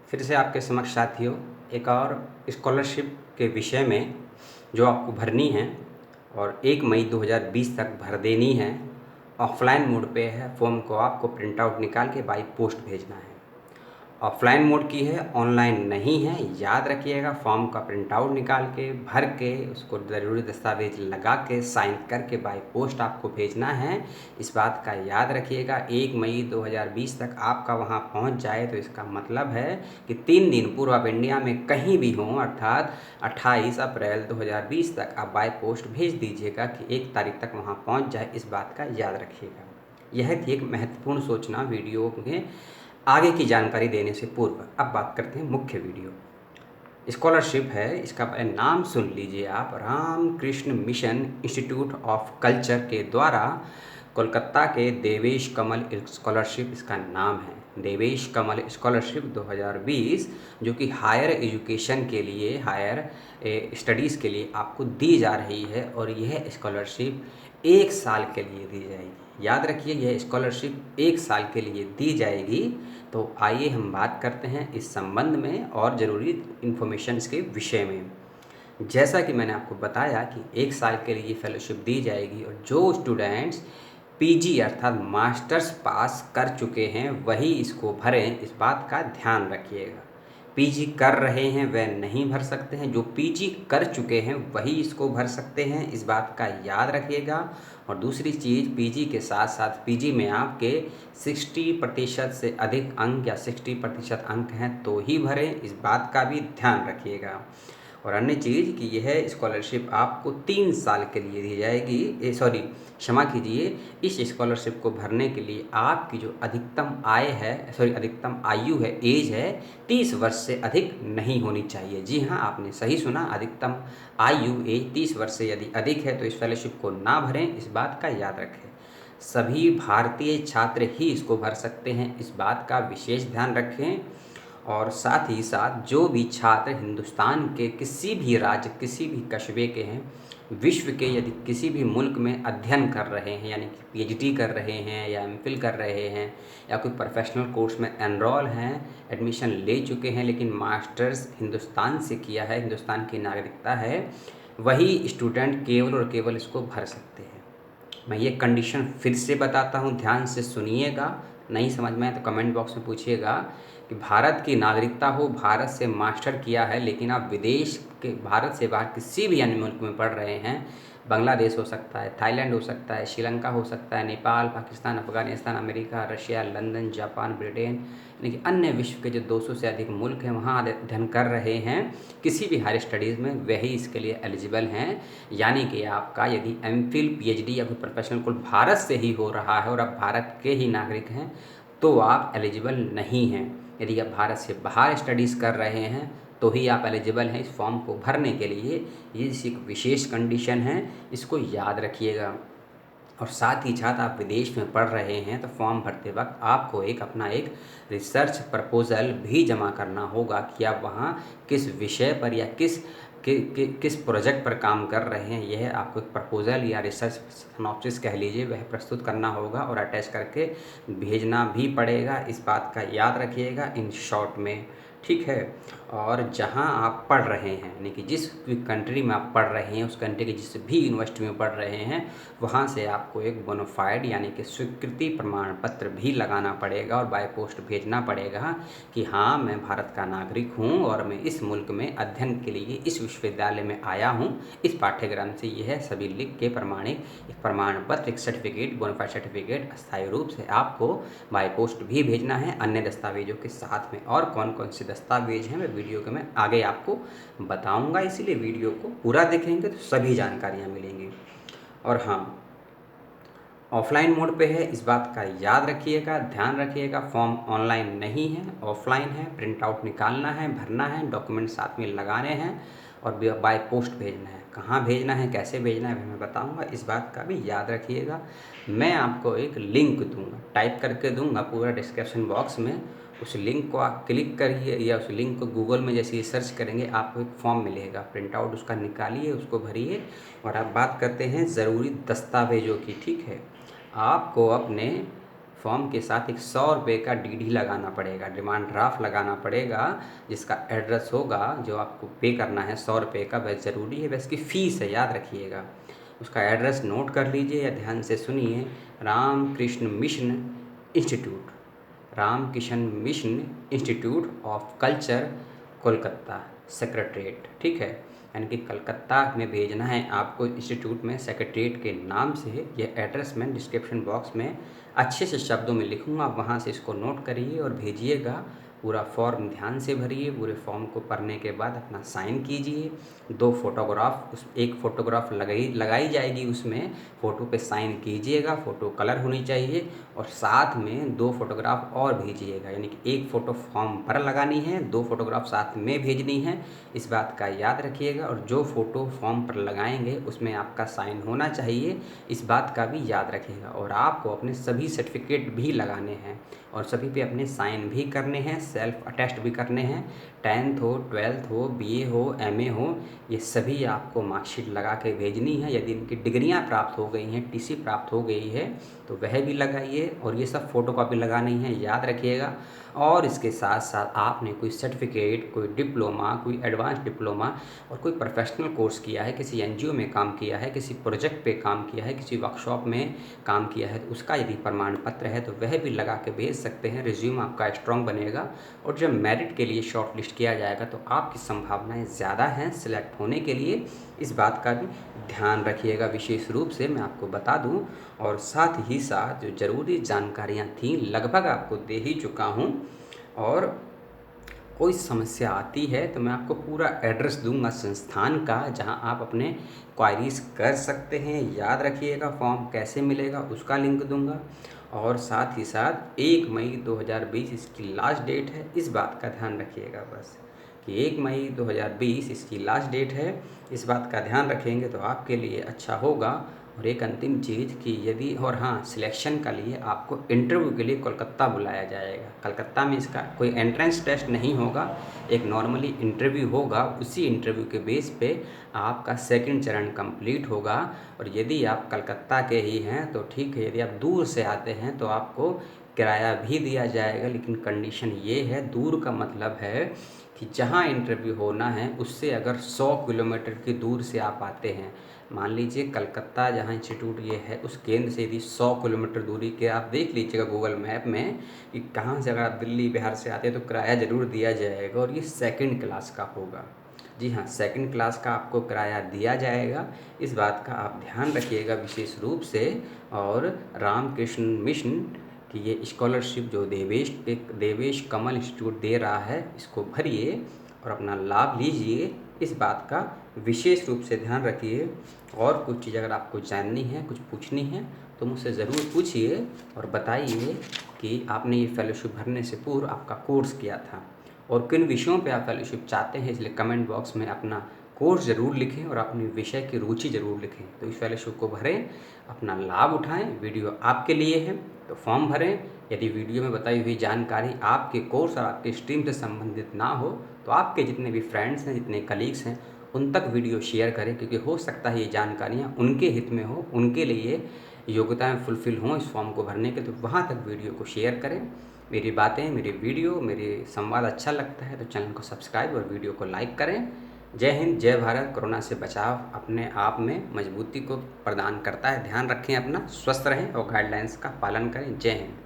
फिर से आपके समक्ष साथियों एक और स्कॉलरशिप के विषय में जो आपको भरनी है और 1 मई 2020 तक भर देनी है। ऑफलाइन मोड पे है, फॉर्म को आपको प्रिंट आउट निकाल के बाई पोस्ट भेजना है। ऑफलाइन मोड की है, ऑनलाइन नहीं है। याद रखिएगा, फॉर्म का प्रिंट आउट निकाल के भर के उसको ज़रूरी दस्तावेज लगा के साइन करके बाय पोस्ट आपको भेजना है। इस बात का याद रखिएगा। 1 मई 2020 तक आपका वहां पहुंच जाए तो इसका मतलब है कि 3 दिन पूर्व आप इंडिया में कहीं भी हों, अर्थात 28 अप्रैल 2020 तक आप बाय पोस्ट भेज दीजिएगा कि 1 तारीख तक वहां पहुंच जाए। इस बात का याद रखिएगा। यह थी एक महत्वपूर्ण सूचना वीडियो में आगे की जानकारी देने से पूर्व। अब बात करते हैं मुख्य वीडियो। स्कॉलरशिप है, इसका नाम सुन लीजिए आप। Ramakrishna mission institute of culture के द्वारा कोलकाता के देवेश कमल स्कॉलरशिप इसका नाम है। देवेश कमल स्कॉलरशिप 2020 जो कि हायर एजुकेशन के लिए, हायर स्टडीज़ के लिए आपको दी जा रही है और यह स्कॉलरशिप 1 साल के लिए दी जाएगी। याद रखिए, यह स्कॉलरशिप 1 साल के लिए दी जाएगी। तो आइए हम बात करते हैं इस संबंध में और ज़रूरी इन्फॉर्मेशंस के विषय में। जैसा कि मैंने आपको बताया कि 1 साल के लिए फेलोशिप दी जाएगी और जो स्टूडेंट्स पीजी अर्थात मास्टर्स पास कर चुके हैं वही इसको भरें, इस बात का ध्यान रखिएगा। पीजी कर रहे हैं वह नहीं भर सकते हैं, जो पीजी कर चुके हैं वही इसको भर सकते हैं, इस बात का याद रखिएगा। और दूसरी चीज़, पीजी के साथ साथ पीजी में आपके 60% से अधिक अंक या 60% अंक हैं तो ही भरें, इस बात का भी ध्यान रखिएगा। और अन्य चीज़ कि यह स्कॉलरशिप आपको 3 साल के लिए दी जाएगी। क्षमा कीजिए, इस स्कॉलरशिप को भरने के लिए आपकी जो अधिकतम अधिकतम आयु है, एज है, 30 वर्ष से अधिक नहीं होनी चाहिए। जी हाँ, आपने सही सुना, अधिकतम आयु एज 30 वर्ष से यदि अधिक है तो इस फेलोशिप को ना भरें, इस बात का याद रखें। सभी भारतीय छात्र ही इसको भर सकते हैं, इस बात का विशेष ध्यान रखें। और साथ ही साथ जो भी छात्र हिंदुस्तान के किसी भी राज्य, किसी भी कस्बे के हैं, विश्व के यदि किसी भी मुल्क में अध्ययन कर रहे हैं, यानी कि पीएचडी कर रहे हैं या एमफिल कर रहे हैं या कोई प्रोफेशनल कोर्स में एनरोल हैं, एडमिशन ले चुके हैं, लेकिन मास्टर्स हिंदुस्तान से किया है, हिंदुस्तान की नागरिकता है, वही स्टूडेंट केवल और केवल इसको भर सकते हैं। मैं ये कंडीशन फिर से बताता हूँ, ध्यान से सुनिएगा। नहीं समझ में आए तो कमेंट बॉक्स में पूछिएगा कि भारत की नागरिकता हो, भारत से मास्टर किया है, लेकिन आप विदेश के, भारत से बाहर किसी भी अन्य मुल्क में पढ़ रहे हैं, बांग्लादेश हो सकता है, थाईलैंड हो सकता है, श्रीलंका हो सकता है, Nepal, Pakistan, Afghanistan, America, Russia, London, Japan, Britain, यानी कि अन्य विश्व के जो 200 से अधिक मुल्क हैं वहाँ अध्ययन कर रहे हैं किसी भी हायर स्टडीज़ में, वही इसके लिए एलिजिबल हैं। यानी कि आपका यदि एमफिल, पीएचडी या कोई प्रोफेशनल कोर्स भारत से ही हो रहा है और आप भारत के ही नागरिक हैं तो आप एलिजिबल नहीं हैं। यदि आप भारत से बाहर स्टडीज़ कर रहे हैं तो ही आप एलिजिबल हैं इस फॉर्म को भरने के लिए। ये एक विशेष कंडीशन है, इसको याद रखिएगा। और साथ ही साथ आप विदेश में पढ़ रहे हैं तो फॉर्म भरते वक्त आपको अपना एक रिसर्च प्रपोज़ल भी जमा करना होगा कि आप वहाँ किस विषय पर या किस प्रोजेक्ट पर काम कर रहे हैं। यह आपको एक प्रपोज़ल या रिसर्च सिनॉप्सिस कह लीजिए, वह प्रस्तुत करना होगा और अटैच करके भेजना भी पड़ेगा, इस बात का याद रखिएगा इन शॉर्ट में, ठीक है। और जहाँ आप पढ़ रहे हैं, यानी कि जिस कंट्री में आप पढ़ रहे हैं, उस कंट्री के जिस भी यूनिवर्सिटी में पढ़ रहे हैं, वहाँ से आपको एक बोनाफाइड यानी कि स्वीकृति प्रमाण पत्र भी लगाना पड़ेगा और बाय पोस्ट भेजना पड़ेगा कि हाँ, मैं भारत का नागरिक हूँ और मैं इस मुल्क में अध्ययन के लिए इस विश्वविद्यालय में आया हूँ, इस पाठ्यक्रम से यह सभी लिख के प्रमाणिक एक प्रमाण पत्र, एक सर्टिफिकेट, बोनाफाइड सर्टिफिकेट अस्थायी रूप से आपको बाय पोस्ट भी भेजना है अन्य दस्तावेजों के साथ में। और कौन कौन से दस्तावेज हैं मैं वीडियो के मैं आगे आपको बताऊंगा, इसीलिए वीडियो को पूरा देखेंगे तो सभी जानकारियां मिलेंगी। और हाँ, ऑफलाइन मोड पे है, इस बात का याद रखिएगा, ध्यान रखिएगा। फॉर्म ऑनलाइन नहीं है, ऑफलाइन है। प्रिंट आउट निकालना है, भरना है, डॉक्यूमेंट साथ में लगाने हैं और बाय पोस्ट भेजना है। कहाँ भेजना है, कैसे भेजना है मैं बताऊंगा, इस बात का भी याद रखिएगा। मैं आपको एक लिंक दूंगा, टाइप करके दूंगा पूरा डिस्क्रिप्शन बॉक्स में, उस लिंक को आप क्लिक करिए या उस लिंक को गूगल में जैसे ही सर्च करेंगे आपको एक फॉर्म मिलेगा, प्रिंट आउट उसका निकालिए, उसको भरिए। और आप बात करते हैं ज़रूरी दस्तावेज़ों की, ठीक है। आपको अपने फॉर्म के साथ एक 100 रुपये का डीडी लगाना पड़ेगा, डिमांड ड्राफ्ट लगाना पड़ेगा, जिसका एड्रेस होगा जो आपको पे करना है 100 रुपये का, वह ज़रूरी है, वह इसकी फ़ीस है, याद रखिएगा। उसका एड्रेस नोट कर लीजिए या ध्यान से सुनिए। Ramakrishna mission institute, Ramakrishna mission institute of culture, Kolkata secretariat, ठीक है। यानी कि कलकत्ता में भेजना है आपको, इंस्टीट्यूट में सेक्रेटरीट के नाम से। ये एड्रेस मैं डिस्क्रिप्शन बॉक्स में अच्छे से शब्दों में लिखूँगा, आप वहाँ से इसको नोट करिए और भेजिएगा। पूरा फॉर्म ध्यान से भरिए, पूरे फॉर्म को पढ़ने के बाद अपना साइन कीजिए। 2 फोटोग्राफ, उस एक फ़ोटोग्राफ लगाई जाएगी, उसमें फ़ोटो पे साइन कीजिएगा, फ़ोटो कलर होनी चाहिए, और साथ में 2 फोटोग्राफ और भेजिएगा। यानी कि एक फ़ोटो फॉर्म पर लगानी है, 2 फोटोग्राफ साथ में भेजनी है, इस बात का याद रखिएगा। और जो फ़ोटो फॉर्म पर लगाएंगे उसमें आपका साइन होना चाहिए, इस बात का भी याद रखिएगा। और आपको अपने सभी सर्टिफिकेट भी लगाने हैं और सभी पे अपने साइन भी करने हैं, सेल्फ अटेस्ट भी करने हैं। 10th हो, 12th हो, बीए हो, एमए हो, ये सभी आपको मार्कशीट लगा के भेजनी है। यदि इनकी डिग्रियां प्राप्त हो गई हैं, टीसी प्राप्त हो गई है, तो वह भी लगाइए। और ये सब फ़ोटोकॉपी लगानी है, याद रखिएगा। और इसके साथ साथ आपने कोई सर्टिफिकेट, कोई डिप्लोमा, कोई एडवांस डिप्लोमा और कोई प्रोफेशनल कोर्स किया है, किसी एनजीओ में काम किया है, किसी प्रोजेक्ट पे काम किया है, किसी वर्कशॉप में काम किया है, तो उसका यदि प्रमाण पत्र है तो वह भी लगा के भेज सकते हैं। रिज्यूम आपका स्ट्रॉन्ग बनेगा और जब मेरिट के लिए शॉर्ट लिस्ट किया जाएगा तो आपकी संभावनाएं ज़्यादा हैं सिलेक्ट होने के लिए, इस बात का भी ध्यान रखिएगा। विशेष रूप से मैं आपको बता दूं, और साथ ही साथ जो ज़रूरी जानकारियां थीं लगभग आपको दे ही चुका हूं। और कोई समस्या आती है तो मैं आपको पूरा एड्रेस दूंगा संस्थान का, जहां आप अपने क्वायरीज कर सकते हैं। याद रखिएगा, फॉर्म कैसे मिलेगा उसका लिंक दूंगा। और साथ ही साथ 1 मई 2020 इसकी लास्ट डेट है, इस बात का ध्यान रखिएगा बस, कि 1 मई 2020 इसकी लास्ट डेट है। इस बात का ध्यान रखेंगे तो आपके लिए अच्छा होगा। और एक अंतिम चीज़ कि यदि, और हाँ, सिलेक्शन के लिए आपको इंटरव्यू के लिए कोलकाता बुलाया जाएगा। कलकत्ता में इसका कोई एंट्रेंस टेस्ट नहीं होगा, एक नॉर्मली इंटरव्यू होगा। उसी इंटरव्यू के बेस पे आपका सेकंड चरण कंप्लीट होगा। और यदि आप कलकत्ता के ही हैं तो ठीक है, यदि आप दूर से आते हैं तो आपको किराया भी दिया जाएगा। लेकिन कंडीशन ये है, दूर का मतलब है कि जहाँ इंटरव्यू होना है उससे अगर 100 किलोमीटर की दूर से आप आते हैं, मान लीजिए कलकत्ता जहाँ इंस्टीट्यूट ये है उस केंद्र से यदि 100 किलोमीटर दूरी के, आप देख लीजिएगा गूगल मैप में कि कहाँ से, अगर आप दिल्ली बिहार से आते हैं तो किराया ज़रूर दिया जाएगा। और ये सेकंड क्लास का होगा, जी हाँ, सेकंड क्लास का आपको किराया दिया जाएगा, इस बात का आप ध्यान रखिएगा विशेष रूप से। और रामकृष्ण मिशन कि ये स्कॉलरशिप जो देवेश कमल इंस्टीट्यूट दे रहा है, इसको भरिए और अपना लाभ लीजिए, इस बात का विशेष रूप से ध्यान रखिए। और कुछ चीज़ अगर आपको जाननी है, कुछ पूछनी है तो मुझसे ज़रूर पूछिए और बताइए कि आपने ये फेलोशिप भरने से पूर्व आपका कोर्स किया था और किन विषयों पे आप फेलोशिप चाहते हैं। इसलिए कमेंट बॉक्स में अपना कोर्स ज़रूर लिखें और अपने विषय की रुचि ज़रूर लिखें। तो इस फेलोशिप को भरें, अपना लाभ उठाएं। वीडियो आपके लिए है तो फॉर्म भरें। यदि वीडियो में बताई हुई जानकारी आपके कोर्स और आपके स्ट्रीम से संबंधित ना हो तो आपके जितने भी फ्रेंड्स हैं, जितने कलीग्स हैं, उन तक वीडियो शेयर करें, क्योंकि हो सकता है ये जानकारियाँ उनके हित में हो, उनके लिए योग्यताएँ फुलफ़िल हों इस फॉर्म को भरने के। तो वहाँ तक वीडियो को शेयर करें। मेरी बातें, मेरी वीडियो, मेरे संवाद अच्छा लगता है तो चैनल को सब्सक्राइब और वीडियो को लाइक करें। जय हिंद, जय भारत। कोरोना से बचाव अपने आप में मजबूती को प्रदान करता है। ध्यान रखें अपना, स्वस्थ रहें और गाइडलाइंस का पालन करें। जय हिंद।